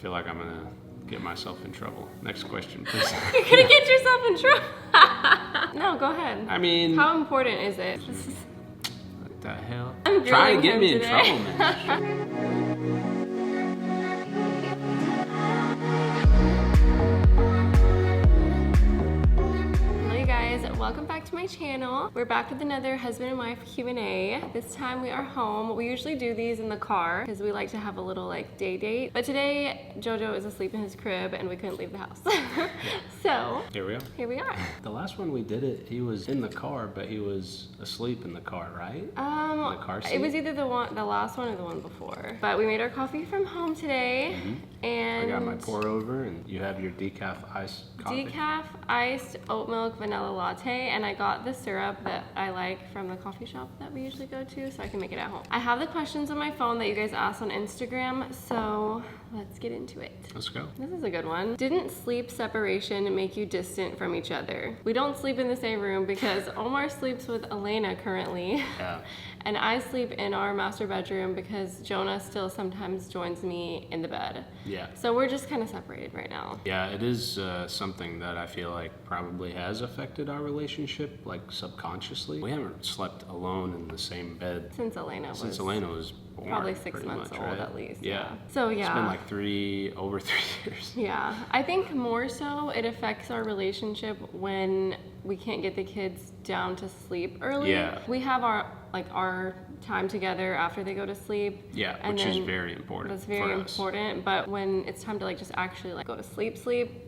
I feel like I'm gonna get myself in trouble. Next question, please. You're gonna get yourself in trouble. No, go ahead. I mean, how important is it? what the hell? I'm Trying to grilling get him me in today. trouble, man. Welcome back to my channel. We're back with another husband and wife Q&A. This time we are home. We usually do these in the car because we like to have a little like day date. But today Jojo is asleep in his crib and we couldn't leave the house. So Here we are. are. The last one we did it, he was in the car, but he was asleep in the car, right? In the car seat? It was either the last one or the one before. But we made our coffee from home today. And I got my pour over, and you have your decaf iced coffee. Decaf iced oat milk vanilla latte, and I got the syrup that I like from the coffee shop that we usually go to, so I can make it at home. I have the questions on my phone that you guys asked on Instagram, so let's get into it. Let's go. This is a good one. Didn't sleep separation make you distant from each other? We don't sleep in the same room because Omar sleeps with Elena currently. Yeah. And I sleep in our master bedroom because Jonah still sometimes joins me in the bed. Yeah. So we're just kind of separated right now. Yeah, it is something that I feel like probably has affected our relationship, like subconsciously. We haven't slept alone in the same bed Since Elena was born. probably 6 pretty months much, old right? at least. Yeah. So yeah. It's been like over 3 years. Yeah, I think more so it affects our relationship when we can't get the kids down to sleep early. Yeah. We have our time together after they go to sleep. Yeah, and which is then very important. That's very for us. important. But when it's time to like just actually like go to sleep,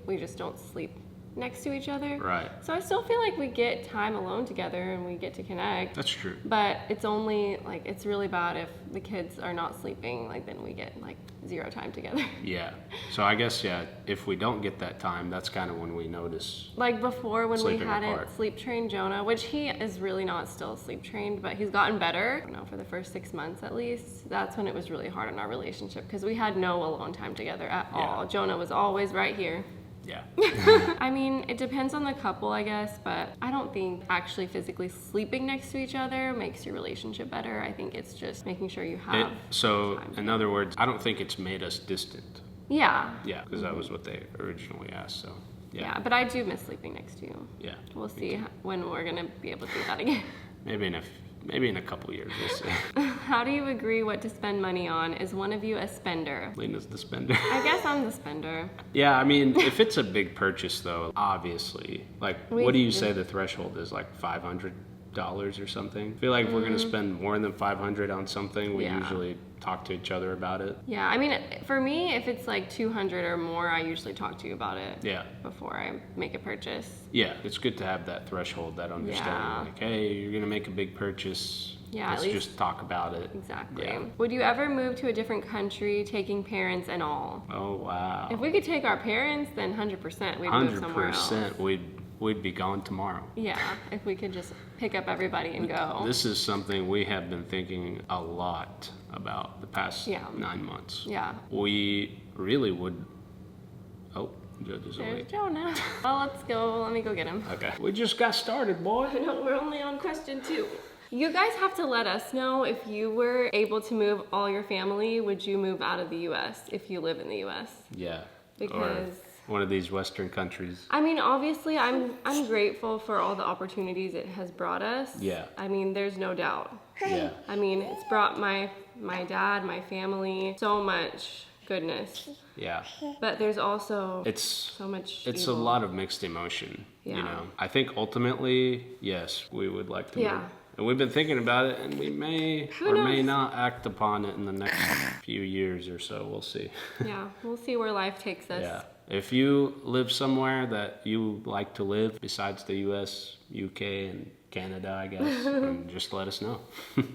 we just don't sleep next to each other. Right. So I still feel like we get time alone together and we get to connect. That's true. But it's only like, it's really bad if the kids are not sleeping, like then we get like 0 time together. Yeah. So I guess, yeah, if we don't get that time, that's kind of when we notice. Like before when we Sleeping hadn't apart. sleep trained Jonah, which he is really not still sleep trained, but he's gotten better. I don't know, for the first 6 months at least. That's when it was really hard on our relationship because we had no alone time together at all. Jonah was always right here. Yeah. I mean, it depends on the couple, I guess, but I don't think actually physically sleeping next to each other makes your relationship better. I think it's just making sure you have So, time. in other words, I don't think it's made us distant. Yeah. Yeah, because that was what they originally asked, so. Yeah, but I do miss sleeping next to you. Yeah. We'll see when we're gonna be able to do that again. Maybe in a couple years, we'll see. How do you agree what to spend money on? Is one of you a spender? Lena's the spender. I guess I'm the spender. Yeah, I mean, if it's a big purchase, though, obviously, like, what do you say the threshold is? Like $500 or something? I feel like if we're going to spend more than $500 on something, we usually talk to each other about it. Yeah, I mean, for me, if it's like $200 or more, I usually talk to you about it. Yeah. Before I make a purchase. Yeah, it's good to have that threshold, that understanding. Like, hey, you're going to make a big purchase. Yeah, Let's at least just talk about it. Exactly. Yeah. Would you ever move to a different country, taking parents and all? Oh, wow. If we could take our parents, then 100% we'd move somewhere else. 100%. We'd be gone tomorrow. Yeah, if we could just pick up everybody and go. This is something we have been thinking a lot about the past 9 months. Yeah. We really would. Oh, Judge is There's awake. Jonah. Well, let's go. Let me go get him. Okay. We just got started, boy. No, we're only on question 2. You guys have to let us know if you were able to move all your family, would you move out of the U.S. if you live in the U.S.? Yeah. Because or one of these Western countries. I mean, obviously, I'm grateful for all the opportunities it has brought us. Yeah. I mean, there's no doubt. Yeah. I mean, it's brought my dad, my family, so much goodness. Yeah. But there's also It's so much It's evil. a lot of mixed emotion. Yeah. You know. I think ultimately, yes, we would like to Yeah. move. And we've been thinking about it, and we may or may not act upon it in the next few years or so. We'll see. Yeah, we'll see where life takes us. Yeah. If you live somewhere that you like to live besides the US, UK, and Canada, I guess, then just let us know.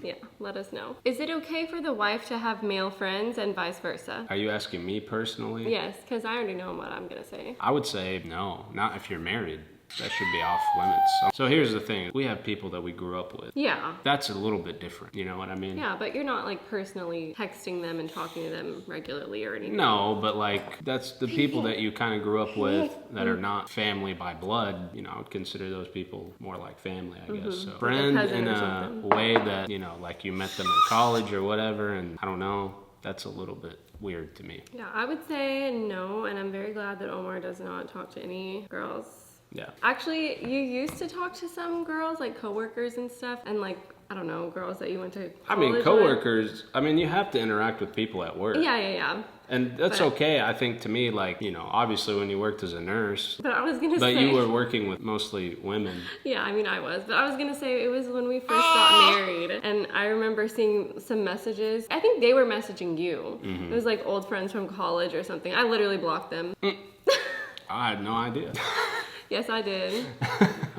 Yeah, let us know. Is it okay for the wife to have male friends and vice versa? Are you asking me personally? Yes, because I already know what I'm going to say. I would say no, not if you're married. That should be off limits. So here's the thing. We have people that we grew up with. Yeah. That's a little bit different. You know what I mean? Yeah, but you're not like personally texting them and talking to them regularly or anything. No, but like that's the people that you kind of grew up with that are not family by blood. You know, I would consider those people more like family, I guess. So friend cousin in or a something. way that, you know, like you met them in college or whatever, and I don't know. That's a little bit weird to me. Yeah, I would say no, and I'm very glad that Omar does not talk to any girls. Yeah. Actually, you used to talk to some girls, like coworkers and stuff, and like, I don't know, girls that you went to college with. Coworkers, you have to interact with people at work. Yeah. And that's okay. I think to me, like, obviously when you worked as a nurse. But I was going to say. But you were working with mostly women. Yeah, I was. But I was going to say it was when we first got married. And I remember seeing some messages. I think they were messaging you. It was like old friends from college or something. I literally blocked them. I had no idea. Yes, I did.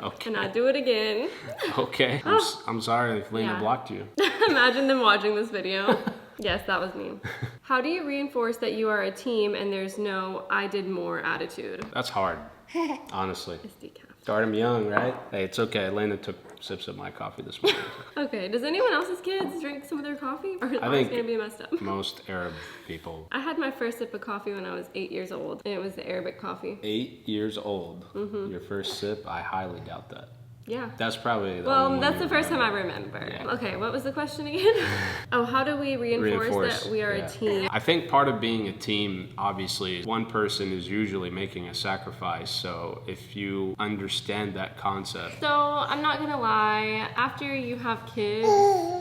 Okay. And I'd do it again. Okay. I'm sorry if Lena blocked you. Imagine them watching this video. Yes, that was me. How do you reinforce that you are a team and there's no I did more attitude? That's hard, honestly. It's decaf. Start them young, right? Hey, it's okay. Elena took sips of my coffee this morning. Okay, does anyone else's kids drink some of their coffee? Or is I ours think gonna be messed up? most Arab people. I had my first sip of coffee when I was 8 years old, and it was the Arabic coffee. 8 years old. Your first sip? I highly doubt that. Yeah. That's probably the Well, only one that's you the first time I remember. remember. Yeah. Okay, what was the question again? Oh, how do we reinforce that we are a team? I think part of being a team, obviously, one person is usually making a sacrifice. So if you understand that concept. So I'm not gonna lie, after you have kids,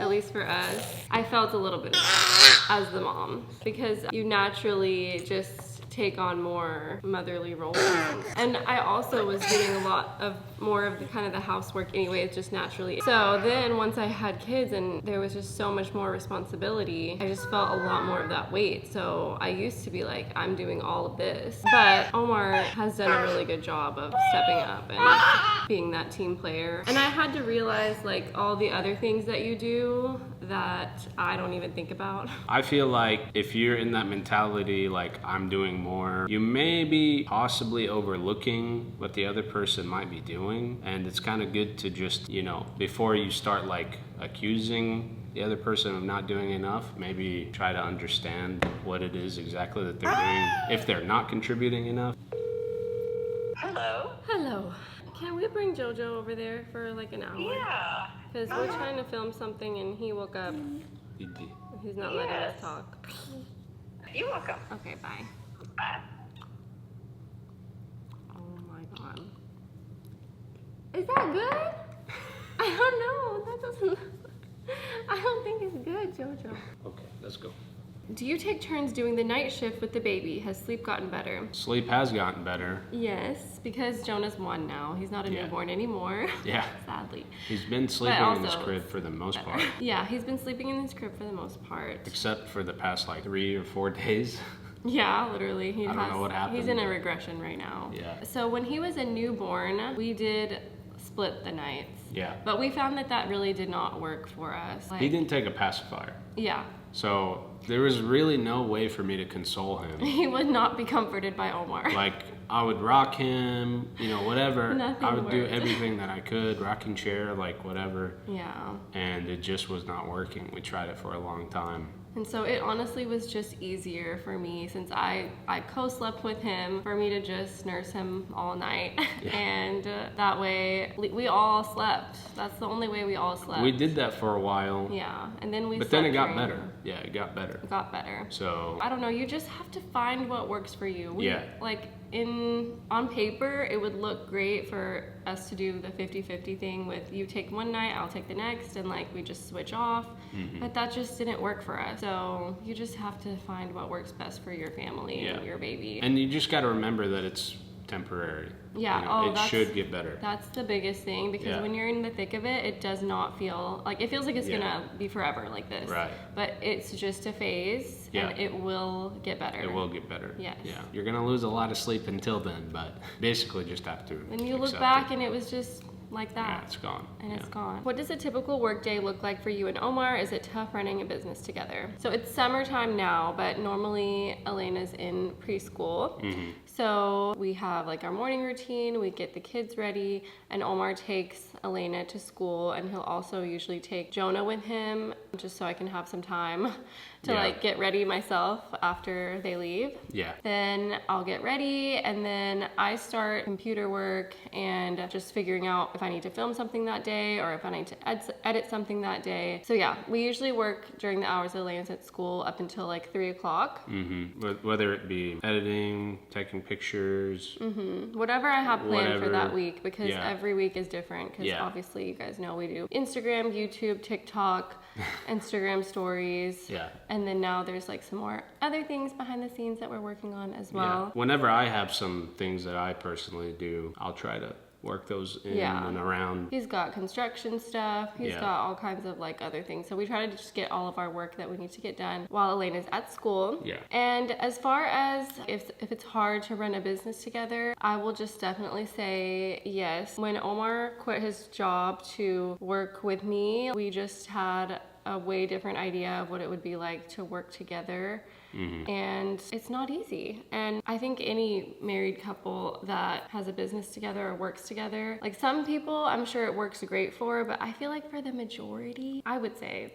at least for us, I felt a little bit of that as the mom, because you naturally just take on more motherly roles. And I also was doing a lot of more of the kind of the housework anyway, just naturally. So then once I had kids and there was just so much more responsibility, I just felt a lot more of that weight. So I used to be like, I'm doing all of this. But Omar has done a really good job of stepping up and being that team player. And I had to realize like all the other things that you do that I don't even think about. I feel like if you're in that mentality, like I'm doing more, you may be possibly overlooking what the other person might be doing. And it's kind of good to just, before you start like accusing the other person of not doing enough, maybe try to understand what it is exactly that they're doing if they're not contributing enough. Hello. Hello. Can we bring Jojo over there for like an hour? Yeah. Because we're trying to film something and he woke up. He's not letting us talk. You're welcome. Okay, bye. Bye. Oh my god. Is that good? I don't know. That doesn't. I don't think it's good, Jojo. Okay, let's go. Do you take turns doing the night shift with the baby? Has sleep gotten better? Sleep has gotten better. Yes, because Jonah's 1 now. He's not a newborn anymore. Yeah. Sadly. He's been sleeping in his crib for the most part. Yeah, he's been sleeping in his crib for the most part. Except for the past like 3 or 4 days. Yeah, literally. I don't know what happened. He's in a regression right now. Yeah. So when he was a newborn, we did split the nights. Yeah. But we found that really did not work for us. He didn't take a pacifier. Yeah. So there was really no way for me to console him. He would not be comforted by Omar. Like, I would rock him, whatever. Nothing I would do worked. everything that I could, rocking chair, like whatever. Yeah. And it just was not working. We tried it for a long time. And so it honestly was just easier for me since I co-slept with him for me to just nurse him all night. Yeah. And that way we all slept. That's the only way we all slept. We did that for a while. Yeah. And then But then it got during- better. Yeah, it got better. It got better. So I don't know, you just have to find what works for you. Yeah. Like on paper, it would look great for us to do the 50-50 thing with you take one night, I'll take the next, and like we just switch off. But that just didn't work for us. So you just have to find what works best for your family and your baby. And you just got to remember that it's temporary. Yeah, it should get better. That's the biggest thing because when you're in the thick of it, it does not feel like it feels like it's gonna be forever like this. Right. But it's just a phase, and it will get better. It will get better. Yes. Yeah. You're gonna lose a lot of sleep until then, but basically just have to. When you look accept back it. and it was just like that. Yeah, it's gone. And it's gone. What does a typical work day look like for you and Omar? Is it tough running a business together? So it's summertime now, but normally Elena's in preschool. So we have like our morning routine, we get the kids ready, and Omar takes Elena to school, and he'll also usually take Jonah with him just so I can have some time to Yeah. like get ready myself after they leave. Yeah. Then I'll get ready and then I start computer work and just figuring out if I need to film something that day or if I need to edit something that day. So yeah, we usually work during the hours that Elena's at school up until like 3 o'clock. Whether it be editing, taking pictures. Whatever I have planned for Whatever. that week, because Yeah. every week is different. Because Yeah. obviously you guys know we do Instagram, YouTube, TikTok, Instagram stories. Yeah. And then now there's like some more other things behind the scenes that we're working on as Yeah. well. Whenever I have some things that I personally do, I'll try to work those in Yeah. and around. He's got construction stuff. He's Yeah. got all kinds of like other things. So we try to just get all of our work that we need to get done while Elena's at school. Yeah. And as far as if it's hard to run a business together, I will just definitely say yes. When Omar quit his job to work with me, we just had a way different idea of what it would be like to work together. And it's not easy. And I think any married couple that has a business together or works together, like some people I'm sure it works great for, but I feel like for the majority, I would say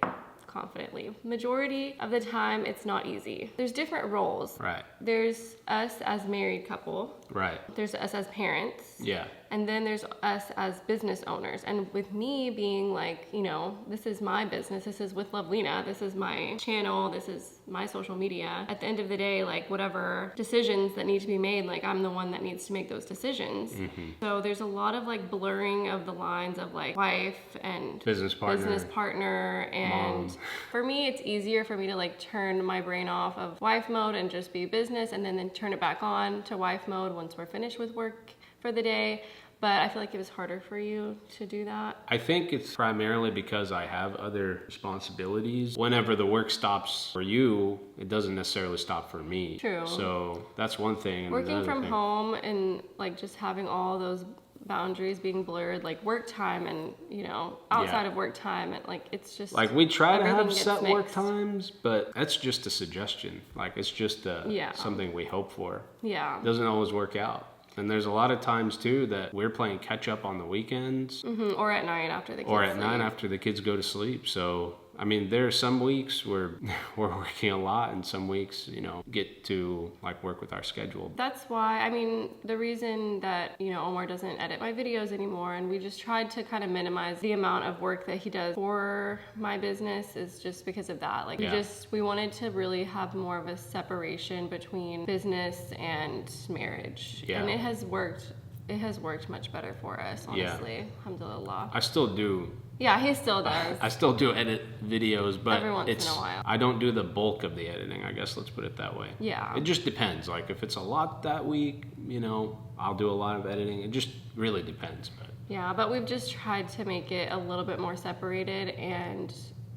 confidently, majority of the time it's not easy. There's different roles. Right. There's us as married couple. Right. There's us as parents. Yeah. And then there's us as business owners. And with me being like, you know, this is my business. This is with Lovelina. This is my channel. This is my social media. At the end of the day, like whatever decisions that need to be made, like I'm the one that needs to make those decisions. So there's a lot of like blurring of the lines of like wife and Business partner. And Mom. for me, it's easier for me to like turn my brain off of wife mode and just be business and then turn it back on to wife mode once we're finished with work for the day. But I feel like it was harder for you to do that. I think it's primarily because I have other responsibilities. Whenever the work stops for you, it doesn't necessarily stop for me. True. So that's one thing. And Working another from thing- home and like just having all those boundaries being blurred, like work time and, you know, outside Yeah. of work time, and like it's just Like we try to everything have gets set work mixed. times, but that's just a suggestion. Like it's just Yeah. something we hope for. Yeah. It doesn't always work out. And there's a lot of times too that we're playing catch up on the weekends Or at night after the kids or at night sleep. after the kids go to sleep. So I mean, there are some weeks where we're working a lot, and some weeks, you know, get to like work with our schedule. That's why, I mean, the reason that, you know, Omar doesn't edit my videos anymore, and we just tried to kind of minimize the amount of work that he does for my business, is just because of that. Like, Yeah. we wanted to really have more of a separation between business and marriage. Yeah. And it has worked much better for us, honestly. Alhamdulillah. I still do. Yeah, he still does. I still do edit videos, but Every once in it's a while. I don't do the bulk of the editing, I guess. Let's put it that way. Yeah. It just depends. Like if it's a lot that week, you know, I'll do a lot of editing. It just really depends. But Yeah, but we've just tried to make it a little bit more separated, and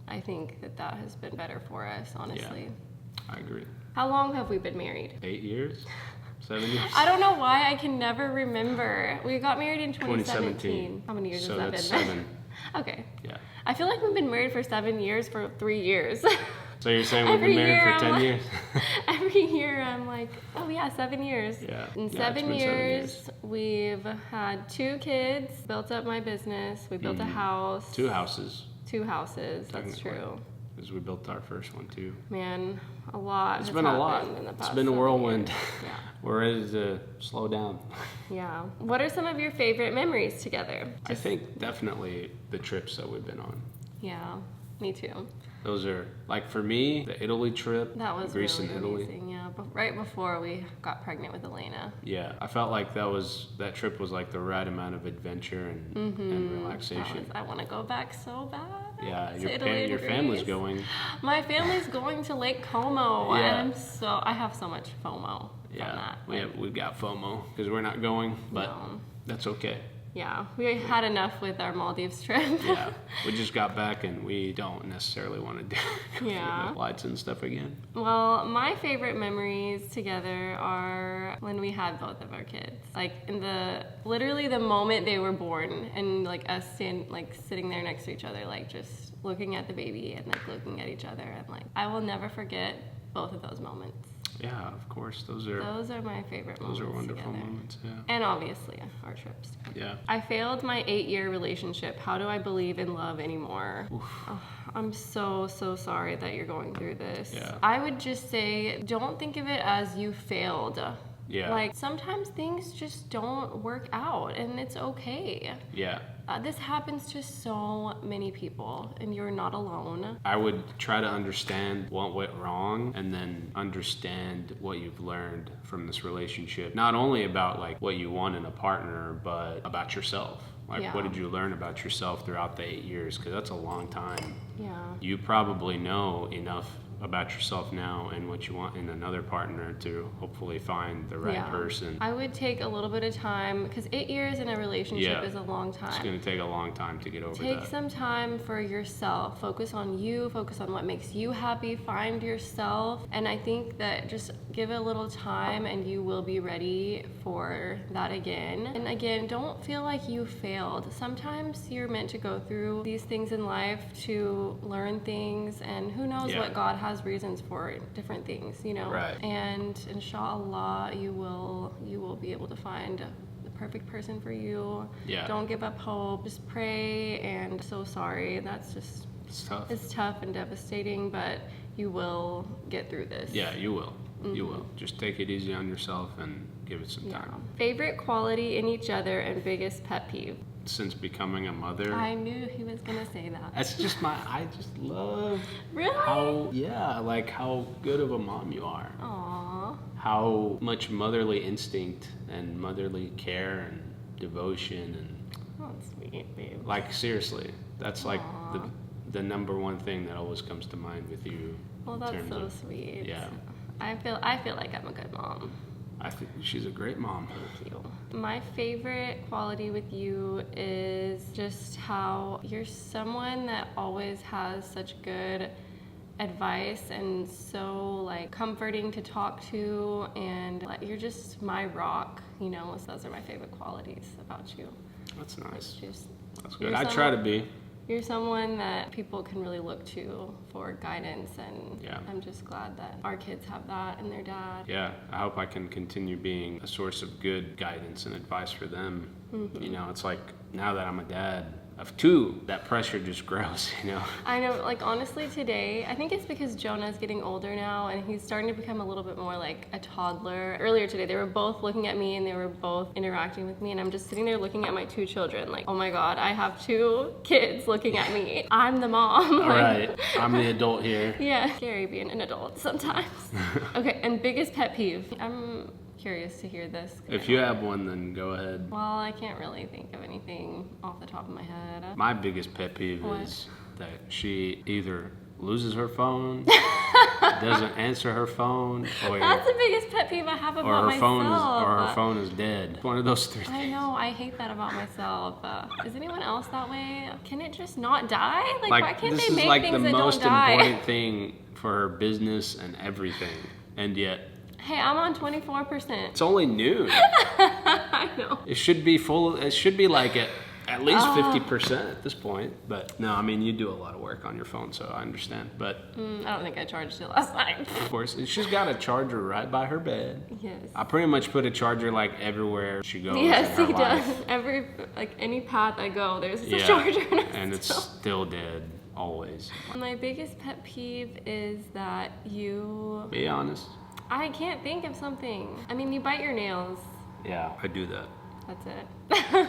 I think that has been better for us, honestly. I agree. How long have we been married? 8 years? 7 years? I don't know why I can never remember. We got married in 2017. 2017. How many years So has that that's been? 7. Okay. Yeah. I feel like we've been married for 7 years for 3 years. So you're saying we've Every been married year for 10 I'm years? Every year I'm like, oh yeah, 7 years. Yeah. In Yeah, it's 7 been 7 years, we've had 2 kids, built up my business, we built a house. 2 houses. 2 houses, that's Technically. true. Because we built our first one too. Man, a lot. It's has been a lot. happened in the It's past been a 7 whirlwind. years. Yeah. We're ready to slow down. Yeah. What are some of your favorite memories together? I think definitely the trips that we've been on. Yeah, me too. Those are, like for me, the Italy trip, That was Greece really and Italy. amazing. Yeah, but right before we got pregnant with Elena. Yeah, I felt like that trip was like the right amount of adventure and relaxation. I want to go back so bad. Yeah, to your, Italy and your family's Greece. going. My family's going to Lake Como, Yeah. and I have so much FOMO from that. Yeah, we've got FOMO because we're not going, but No. that's okay. Yeah, we had enough with our Maldives trip. Yeah, we just got back and we don't necessarily want to do go Yeah. through the flights and stuff again. Well, my favorite memories together are when we had both of our kids. Like literally the moment they were born, and like us sitting there next to each other, like just looking at the baby and like looking at each other, and like I will never forget both of those moments. Yeah, of course. Those are my favorite moments. those are wonderful together. moments. Yeah. And obviously our trips. Yeah. I failed my 8-year relationship. How do I believe in love anymore? Oh, I'm so sorry that you're going through this. Yeah. I would just say, don't think of it as you failed. Yeah. Like, sometimes things just don't work out, and it's okay. Yeah. This happens to so many people, and you're not alone. I would try to understand what went wrong and then understand what you've learned from this relationship. Not only about like what you want in a partner, but about yourself. Like, Yeah. what did you learn about yourself throughout the 8 years? Because that's a long time. Yeah. You probably know enough about yourself now and what you want in another partner to hopefully find the right person. I would take a little bit of time, because 8 years in a relationship is a long time. It's going to take a long time to get over that. Take some time for yourself. Focus on you. Focus on what makes you happy. Find yourself. And I think that just give it a little time and you will be ready for that again. And again, don't feel like you failed. Sometimes you're meant to go through these things in life to learn things, and who knows what God has reasons for different things, you know. Right. And inshallah, you will be able to find the perfect person for you. Yeah. Don't give up hope. Just pray. And so sorry. That's just, It's tough. it's tough and devastating, but you will get through this. Yeah, you will. You will. Just take it easy on yourself and give it some time. Favorite quality in each other and biggest pet peeve? Since becoming a mother, I knew he was gonna say that. that's just I just love Really? how good of a mom you are. Aww. How much motherly instinct and motherly care and devotion and Oh, sweet, babe. like seriously, that's like the number one thing that always comes to mind with you. Well, in that's terms so of- sweet. Yeah. I feel like I'm a good mom. I think she's a great mom. Thank you. My favorite quality with you is just how you're someone that always has such good advice and so like comforting to talk to, and like, you're just my rock, you know. So those are my favorite qualities about you. That's nice. Just, That's good. you're I try to someone- be. You're someone that people can really look to for guidance, and Yeah. I'm just glad that our kids have that in their dad. Yeah, I hope I can continue being a source of good guidance and advice for them. You know, it's like now that I'm a dad of 2, that pressure just grows, you know. I know, like honestly today, I think it's because Jonah's getting older now and he's starting to become a little bit more like a toddler. Earlier today, they were both looking at me and they were both interacting with me, and I'm just sitting there looking at my 2 children like, oh my God, I have 2 kids looking at me. I'm the mom. All right, I'm the adult here. Yeah, scary being an adult sometimes. Okay, and biggest pet peeve. I'm curious to hear this. If you have one, then go ahead. Well, I can't really think of anything off the top of my head. My biggest pet peeve What? is that she either loses her phone, doesn't answer her phone, or That's the biggest pet peeve I have about myself. her phone is dead. One of those 3 I things. know, I hate that about myself. Is anyone else that way? Can it just not die? Like why Like can't this they is make like things the that most don't die? important thing for her business and everything, and yet Hey, I'm on 24%. it's only noon. I know. It should be full. It should be like at least Ah. 50% at this point. But no, I mean you do a lot of work on your phone, so I understand. But I don't think I charged it last night. of course, she's got a charger right by her bed. Yes. I pretty much put a charger like everywhere she goes. Yes, in her he life. does. Any path I go, there's a Yeah, charger in it. and it's still dead always. My biggest pet peeve is that you... Be honest. I can't think of something. I mean, you bite your nails. Yeah, I do that. That's it.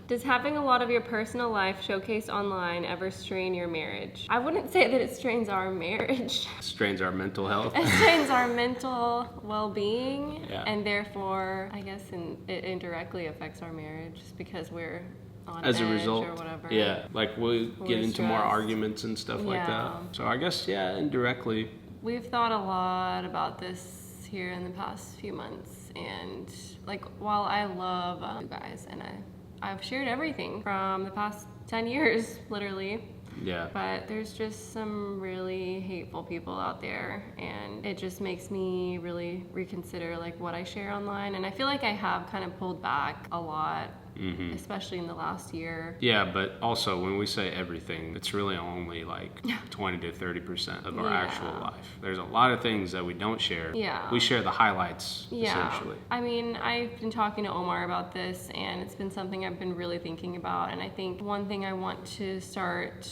Does having a lot of your personal life showcased online ever strain your marriage? I wouldn't say that it strains our marriage. Strains our mental health. It strains our mental well-being, Yeah. and therefore, I guess it indirectly affects our marriage just because we're on As a edge result, or whatever. yeah, like we get We're into more stressed. arguments and stuff like that. Yeah. So I guess, yeah, indirectly. We've thought a lot about this here in the past few months, and like while I love you guys, and I've shared everything from the past 10 years, literally. Yeah. But there's just some really hateful people out there, and it just makes me really reconsider like what I share online. And I feel like I have kind of pulled back a lot especially in the last year. Yeah, but also when we say everything, it's really only like 20 to 30% of our actual life. There's a lot of things that we don't share. Yeah. We share the highlights, essentially. I mean, I've been talking to Omar about this, and it's been something I've been really thinking about. And I think one thing I want to start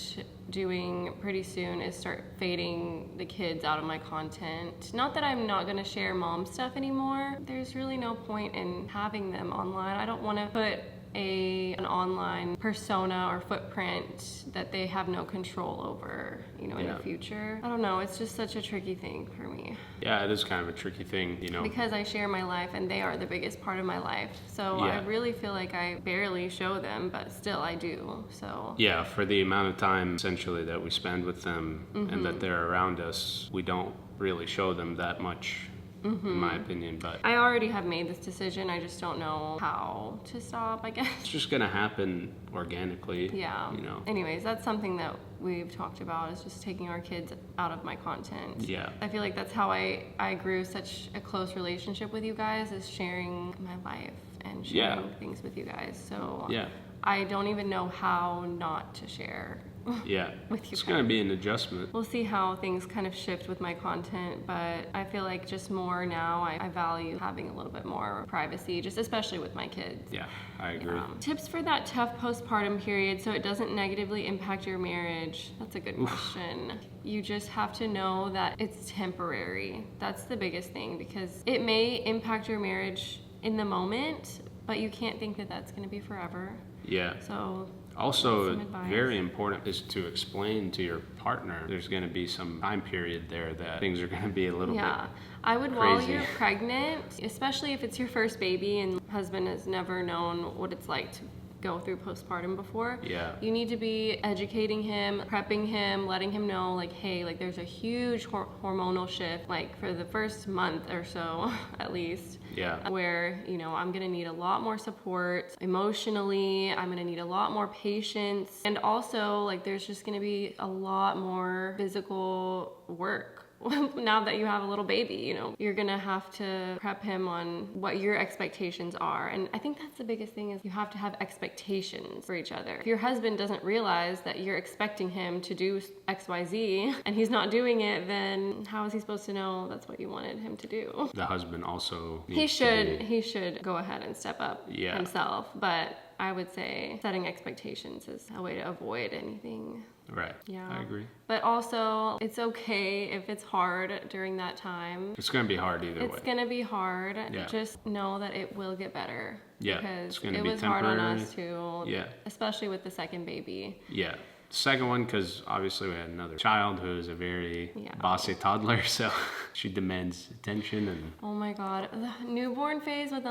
doing pretty soon is start fading the kids out of my content. Not that I'm not going to share mom stuff anymore. There's really no point in having them online. I don't want to put an online persona or footprint that they have no control over, in the future. I don't know, it's just such a tricky thing for me. Yeah, it is kind of a tricky thing, Because I share my life and they are the biggest part of my life. So I really feel like I barely show them, but still I do, so. Yeah, for the amount of time essentially that we spend with them and that they're around us, we don't really show them that much. In my opinion, but I already have made this decision. I just don't know how to stop, I guess. It's just gonna happen organically. Yeah. Anyways, that's something that we've talked about, is just taking our kids out of my content. Yeah. I feel like that's how I grew such a close relationship with you guys, is sharing my life and sharing things with you guys. So I don't even know how not to share. Yeah, with you it's guys. going to be an adjustment. We'll see how things kind of shift with my content, but I feel like just more now, I value having a little bit more privacy, just especially with my kids. Yeah, I agree. Tips for that tough postpartum period so it doesn't negatively impact your marriage. That's a good question. You just have to know that it's temporary. That's the biggest thing, because it may impact your marriage in the moment, but you can't think that that's going to be forever. Yeah. So also, very important is to explain to your partner there's going to be some time period there that things are going to be a little bit I would, crazy. while you're pregnant, especially if it's your first baby and husband has never known what it's like to go through postpartum before. Yeah. You need to be educating him, prepping him, letting him know, like, hey, like, there's a huge hormonal shift, like, for the first month or so, at least. Yeah. Where, I'm gonna need a lot more support emotionally. I'm gonna need a lot more patience. And also, like, there's just gonna be a lot more physical work. Now that you have a little baby, you're gonna have to prep him on what your expectations are. And I think that's the biggest thing, is you have to have expectations for each other. If your husband doesn't realize that you're expecting him to do XYZ and he's not doing it, then how is he supposed to know that's what you wanted him to do? The husband also He should go ahead and step up himself, but I would say setting expectations is a way to avoid anything. Right. Yeah. I agree. But also, it's okay if it's hard during that time. It's going to be hard either way. It's going to be hard. Yeah. Just know that it will get better. Yeah. Because it's going to it be was temporary. hard on us too. Yeah. Especially with the second baby. Yeah. Second one, because obviously we had another child who is a very bossy toddler, so she demands attention. And oh my god, the newborn phase with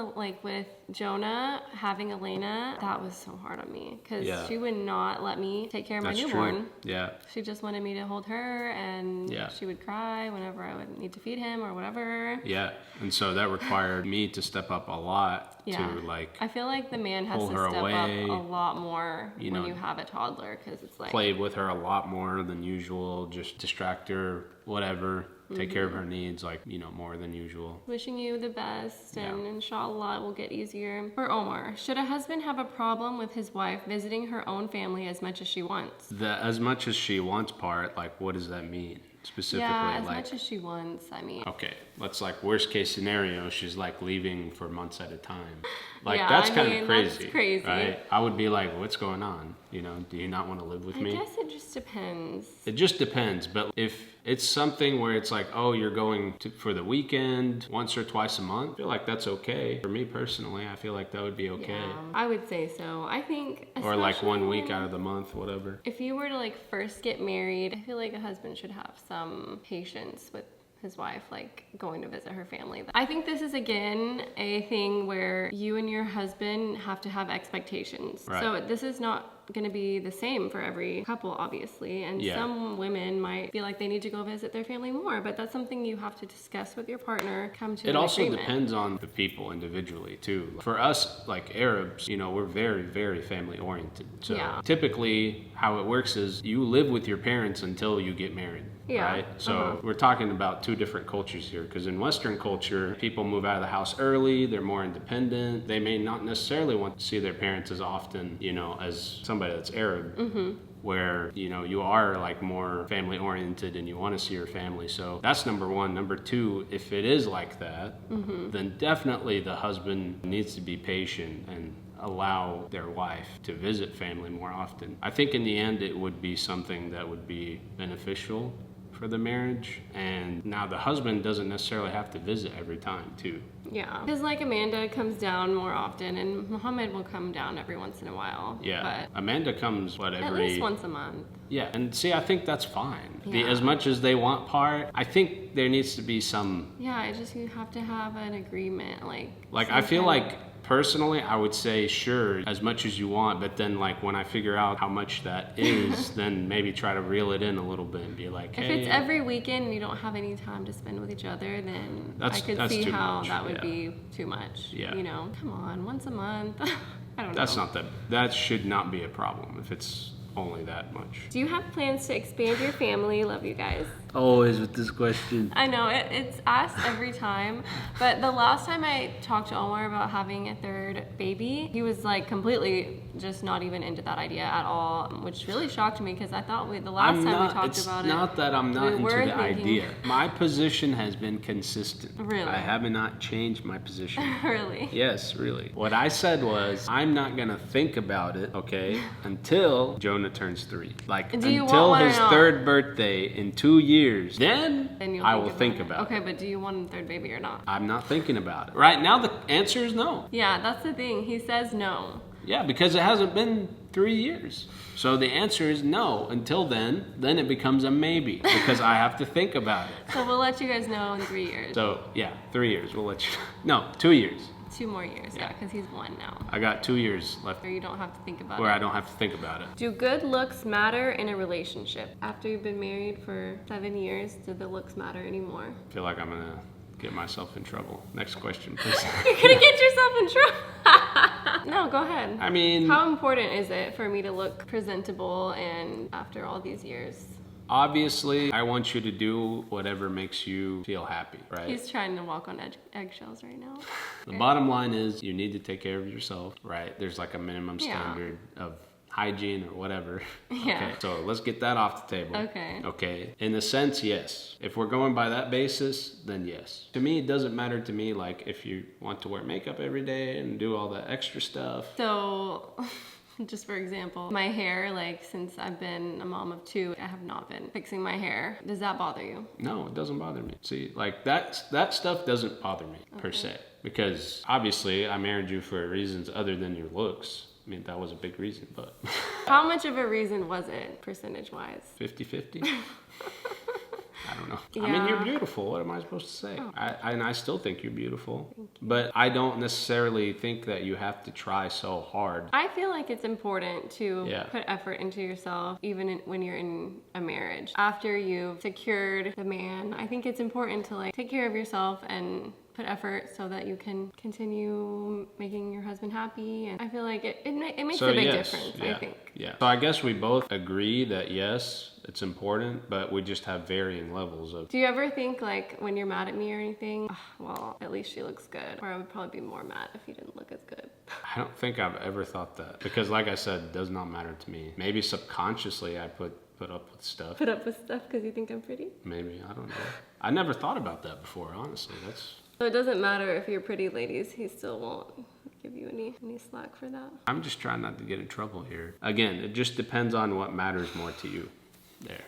with Jonah having Elena, that was so hard on me, because she would not let me take care of my newborn. True. Yeah. She just wanted me to hold her, and she would cry whenever I would need to feed him or whatever. Yeah, and so that required me to step up a lot to I feel like the man has to step up a lot more when you have a toddler, because it's like play with her a lot more than usual, just distract her, whatever, take care of her needs, more than usual. Wishing you the best, and inshallah it will get easier. For Omar, should a husband have a problem with his wife visiting her own family as much as she wants? The as much as she wants part, what does that mean specifically? Yeah, as much as she wants, I mean. Okay, let's worst case scenario, she's leaving for months at a time. That's kind of crazy. That's crazy. Right? I would be like, what's going on? Do you not want to live with me? I guess it just depends. It just depends, but if it's something where it's you're going for the weekend once or twice a month, I feel like that's okay. For me personally, I feel like that would be okay. Yeah, I would say so. I think, or 1 week out of the month, whatever. If you were to first get married, I feel like a husband should have some patience with his wife, going to visit her family. I think this is, again, a thing where you and your husband have to have expectations. Right. So this is not going to be the same for every couple, obviously, and some women might feel like they need to go visit their family more, but that's something you have to discuss with your partner, come to an also agreement. Depends on the people individually too. For us, Arabs, we're very, very family oriented, so typically how it works is you live with your parents until you get married. Right? So we're talking about 2 two different cultures here, because in Western culture, people move out of the house early, they're more independent, they may not necessarily want to see their parents as often, you know, as somebody that's Arab. Where, you know, you are like more family oriented and you want to see your family. So that's number one. Number two, if it is like that, then definitely the husband needs to be patient and allow their wife to visit family more often. I think in the end it would be something that would be beneficial for the marriage, and now the husband doesn't necessarily have to visit every time too. Yeah, because like Amanda comes down more often, and Muhammad will come down every once in a while. Yeah, but Amanda comes at least once a month. Yeah, and see, I think that's fine. Yeah. As much as they want part, I think there needs to be some. Yeah, it's just you have to have an agreement, like. I feel like. Personally, I would say sure, as much as you want, but then like when I figure out how much that is, then maybe try to reel it in a little bit and be like, hey. If it's every weekend and you don't have any time to spend with each other, then I could see how that would be too much. Yeah. You know, come on, once a month. I don't know. That should not be a problem if it's only that much. Do you have plans to expand your family? Love you guys. Always with this question. I know, it's asked every time, but the last time I talked to Omar about having a third baby, he was like completely just not even into that idea at all, which really shocked me because I thought the last time we talked about it. It's not that I'm not into the idea. My position has been consistent. Really? I have not changed my position. Really? Yes, really. What I said was, I'm not going to think about it, okay, until Jonah turns 3. Like, until his third birthday in 2 years. Then I will think about it. Okay, but do you want a third baby or not? I'm not thinking about it. Right now, the answer is no. Yeah, that's the thing. He says no. Yeah, because it hasn't been 3 years. So the answer is no. Until then it becomes a maybe because I have to think about it. So we'll let you guys know in 3 years. So, yeah, 3 years. We'll let you No, 2 years. 2 more years, yeah, because he's 1 now. I got 2 years left. Where you don't have to think about it. Where I don't have to think about it. Do good looks matter in a relationship? After you've been married for 7 years, do the looks matter anymore? I feel like I'm going to get myself in trouble. Next question, please. You're going to get yourself in trouble. No, go ahead. I mean... How important is it for me to look presentable and after all these years? Obviously, I want you to do whatever makes you feel happy, right? He's trying to walk on eggshells right now. The bottom line is you need to take care of yourself, right? There's like a minimum standard of hygiene or whatever. Yeah. Okay, so let's get that off the table. Okay. Okay. In a sense, yes. If we're going by that basis, then yes. To me, it doesn't matter to me, like, if you want to wear makeup every day and do all that extra stuff. So... Just for example, my hair, like since I've been a mom of 2, I have not been fixing my hair. Does that bother you? No, it doesn't bother me. See, like that stuff doesn't bother me per se. Because obviously I married you for reasons other than your looks. I mean, that was a big reason, but... How much of a reason was it, percentage-wise? 50-50? I don't know. Yeah. I mean, you're beautiful. What am I supposed to say? And I still think you're beautiful. But I don't necessarily think that you have to try so hard. I feel like it's important to put effort into yourself, even when you're in a marriage. After you've secured the man, I think it's important to like take care of yourself and put effort so that you can continue making your husband happy. And I feel like it makes a big difference, I think. Yeah. So I guess we both agree that yes, it's important, but we just have varying levels of... Do you ever think like when you're mad at me or anything, oh, well, at least she looks good? Or I would probably be more mad if you didn't look as good. I don't think I've ever thought that. Because like I said, it does not matter to me. Maybe subconsciously I put up with stuff. Put up with stuff because you think I'm pretty? Maybe, I don't know. I never thought about that before, honestly. So it doesn't matter if you're pretty, ladies. He still won't give you any slack for that. I'm just trying not to get in trouble here. Again, it just depends on what matters more to you. There.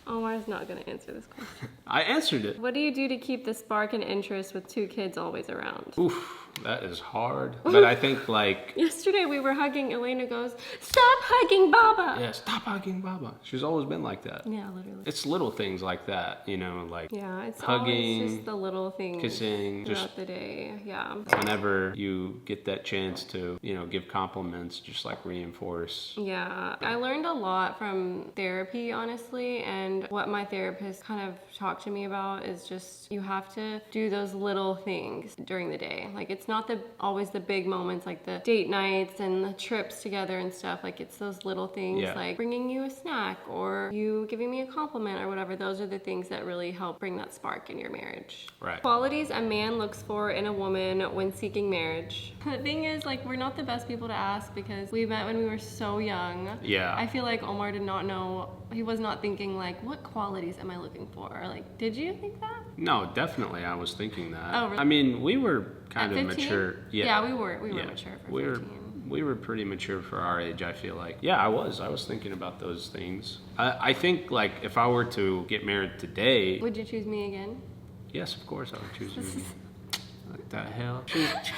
Omar's not going to answer this question. I answered it. What do you do to keep the spark and interest with 2 kids always around? Oof, that is hard. But I think like... Yesterday we were hugging. Elena goes, "Stop hugging Baba." Yeah, stop hugging Baba. She's always been like that. Yeah, literally. It's little things like that, you know, like it's hugging, just the little things kissing, throughout just the day. Yeah. Whenever you get that chance to, you know, give compliments, just like reinforce. Yeah, I learned a lot from therapy, honestly, and what my therapist kind of talked to me about is just you have to do those little things during the day. Like it's it's not always the big moments like the date nights and the trips together and stuff. Like it's those little things like bringing you a snack or you giving me a compliment or whatever. Those are the things that really help bring that spark in your marriage. Right. Qualities a man looks for in a woman when seeking marriage. The thing is, like, we're not the best people to ask because we met when we were so young. Yeah. I feel like Omar did not know, he was not thinking like, what qualities am I looking for? Or like, did you think that? No, definitely I was thinking that. Oh, really? I mean, we were kind At of 15? mature. Yeah, we were mature for 15. We were pretty mature for our age, I feel like. Yeah, I was thinking about those things. I think, like, if I were to get married today... Would you choose me again? Yes, of course I would choose you. What the hell?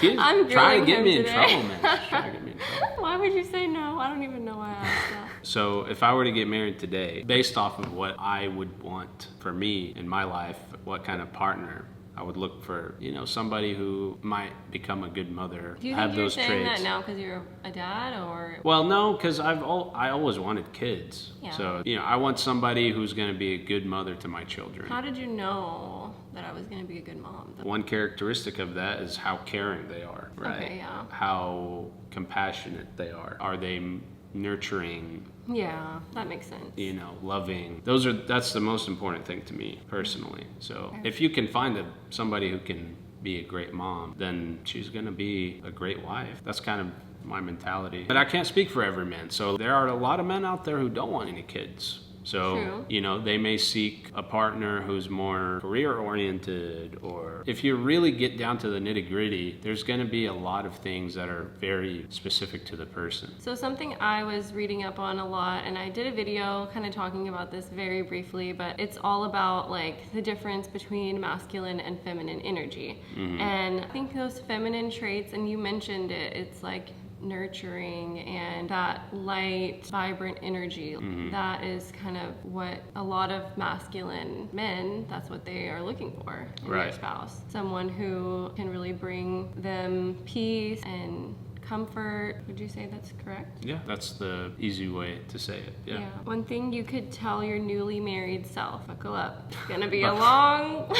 I'm trying to grilling get him me in today. trouble, man. She's trying to get me in trouble. Why would you say no? I don't even know why I asked that. So if I were to get married today, based off of what I would want for me in my life, what kind of partner, I would look for, you know, somebody who might become a good mother, Do you have think you're those saying traits. that now because you're a dad, or? Well, no, because I always wanted kids. Yeah. So, you know, I want somebody who's going to be a good mother to my children. How did you know that I was going to be a good mom? One characteristic of that is how caring they are, right? Okay, yeah. How compassionate they are. Are they nurturing? Yeah, that makes sense. You know, loving. That's the most important thing to me personally. So if you can find somebody who can be a great mom, then she's gonna be a great wife. That's kind of my mentality. But I can't speak for every man. So there are a lot of men out there who don't want any kids. So, True. you know, they may seek a partner who's more career oriented, or if you really get down to the nitty gritty, there's going to be a lot of things that are very specific to the person. So something I was reading up on a lot, and I did a video kind of talking about this very briefly, but it's all about like the difference between masculine and feminine energy. Mm-hmm. And I think those feminine traits, and you mentioned it, it's like nurturing and that light, vibrant energy. That is kind of what a lot of masculine men, that's what they are looking for in their spouse. Someone who can really bring them peace and comfort. Would you say that's correct? Yeah, that's the easy way to say it. Yeah. One thing you could tell your newly married self, buckle up. It's gonna be a long,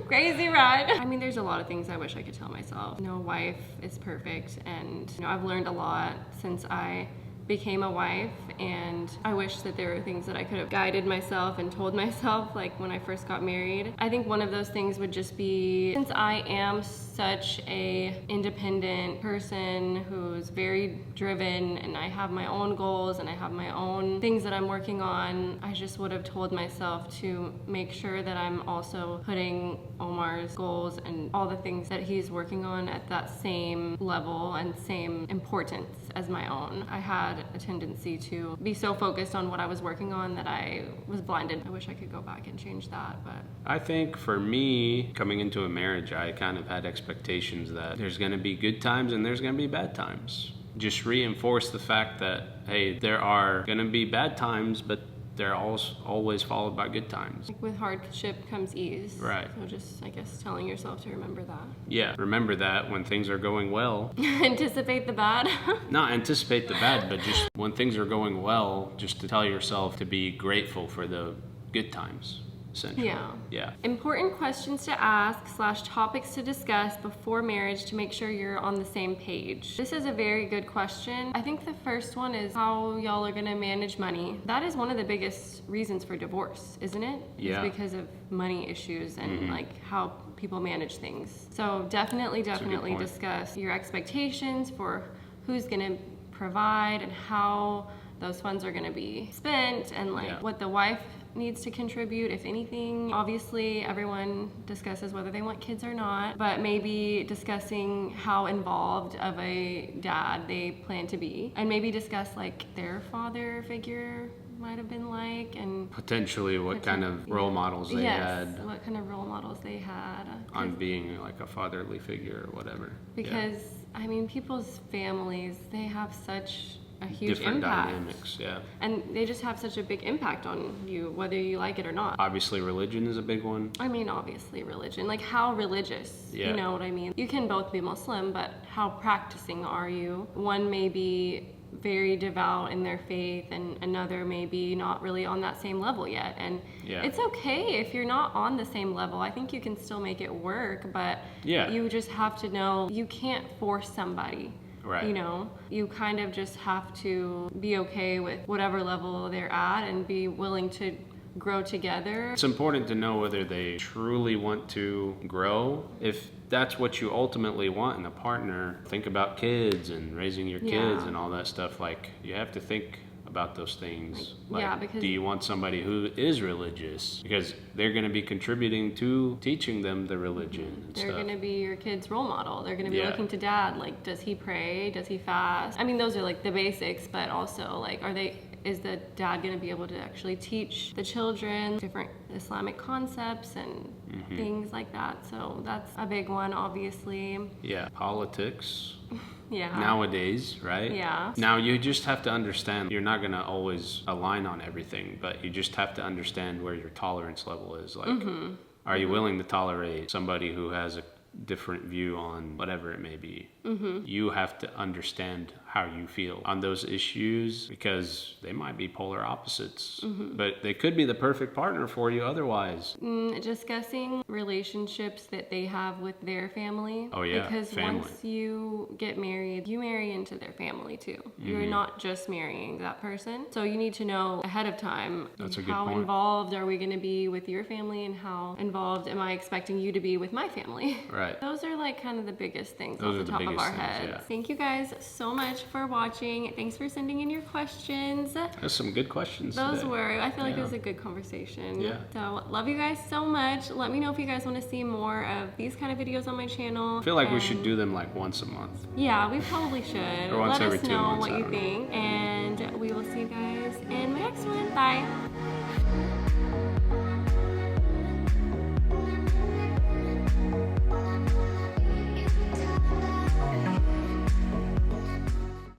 crazy ride. I mean, there's a lot of things I wish I could tell myself. No wife is perfect, and you know, I've learned a lot since I became a wife, and I wish that there were things that I could have guided myself and told myself, like when I first got married. I think one of those things would just be, since I am such a independent person who's very driven, and I have my own goals and I have my own things that I'm working on, I just would have told myself to make sure that I'm also putting Omar's goals and all the things that he's working on at that same level and same importance as my own. I had a tendency to be so focused on what I was working on that I was blinded. I wish I could go back and change that, but... I think for me, coming into a marriage, I kind of had expectations that there's going to be good times and there's going to be bad times. Just reinforce the fact that, hey, there are going to be bad times, but they're always followed by good times. Like with hardship comes ease. Right. So just, I guess, telling yourself to remember that. Yeah, remember that when things are going well. Anticipate the bad. Not anticipate the bad, but just when things are going well, just to tell yourself to be grateful for the good times, essentially. Yeah. Important questions to ask / topics to discuss before marriage to make sure you're on the same page. This is a very good question. I think the first one is how y'all are gonna manage money. That is one of the biggest reasons for divorce, isn't it? Yeah. It's because of money issues and like how people manage things. So definitely discuss your expectations for who's gonna provide and how those funds are gonna be spent, and like what the wife needs to contribute, if anything. Obviously, everyone discusses whether they want kids or not, but maybe discussing how involved of a dad they plan to be, and maybe discuss like their father figure might have been like, and Potentially what kind of role models they had what kind of role models they had on being like a fatherly figure or whatever. Because I mean, people's families, they have such a huge Different impact. dynamics, yeah. And they just have such a big impact on you, whether you like it or not. Obviously, religion is a big one. I mean, obviously religion. Like, how religious? Yeah. You know what I mean? You can both be Muslim, but how practicing are you? One may be very devout in their faith and another maybe not really on that same level yet. And it's okay if you're not on the same level. I think you can still make it work, but you just have to know you can't force somebody. Right. You know, you kind of just have to be okay with whatever level they're at and be willing to grow together. It's important to know whether they truly want to grow. If that's what you ultimately want in a partner, think about kids and raising your kids and all that stuff. Like, you have to think about those things. Because do you want somebody who is religious? Because they're going to be contributing to teaching them the religion and they're stuff. going to be your kid's role model. They're going to be looking to dad. Like, does he pray? Does he fast? I mean, those are like the basics, but also like, is the dad going to be able to actually teach the children different Islamic concepts and things like that? So that's a big one, obviously. Yeah, politics. Yeah. Nowadays, right? Yeah. Now you just have to understand you're not going to always align on everything, but you just have to understand where your tolerance level is. Like, are you willing to tolerate somebody who has a different view on whatever it may be? You have to understand how you feel on those issues, because they might be polar opposites, but they could be the perfect partner for you otherwise. Discussing relationships that they have with their family. Oh yeah, because family. once you get married, you marry into their family too. You're not just marrying that person. So you need to know ahead of time, That's a good how point. involved are we going to be with your family and how involved am I expecting you to be with my family? Right. Those are like kind of the biggest things Those off are the the top of biggest our things, heads. yeah. Thank you guys so much for watching. Thanks for sending in your questions. That's some good questions Those today. were, I feel like it was a good conversation. Yeah. So love you guys so much. Let me know if you guys want to see more of these kind of videos on my channel. I feel like we should do them like once a month. Yeah, we probably should. Or once Let every us 2 know months, what I you don't know. think. And we will see you guys in my next one. Bye.